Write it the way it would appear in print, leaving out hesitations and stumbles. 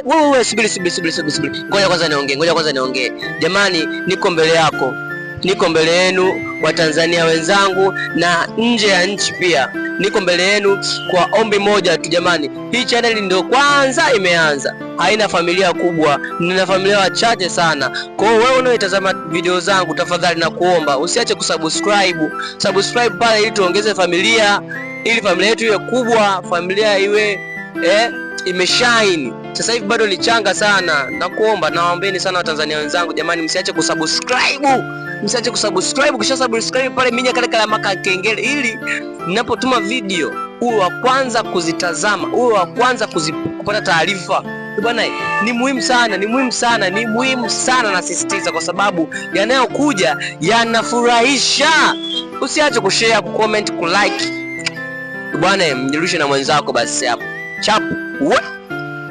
Wewe subiri. Ngoja kwanza niongee. Jamani, niko mbele yako. Niko mbele yenu Watanzania wenzangu na nje ya nchi pia. Niko mbele yenu kwa ombi moja tu jamani. Hii channel ndio kwanza imeanza. Haina familia kubwa, nina familia wachache sana. Kwa hiyo wewe unaitazama video zangu, tafadhali na kuomba usiache kusubscribe. Subscribe pale ili tuongeze familia, ili familia yetu iwe kubwa, familia iwe imeshine. Sasa hivi bado ni changa sana. Nakuomba, nawaombeni sana Watanzania wenzangu jamani, msiache kusubscribe. Kisha subscribe pale minya kale kalama ka kengele, ili ninapotuma video uwe wa kwanza kuzitazama, uwe wa kwanza kupata taarifa. Bwana, ni muhimu sana nasisitiza, kwa sababu yanayokuja yanafurahisha. Usiache kushare, kucomment, kulike. Bwana, mjirushe na mwenzako basi hapo. Chap.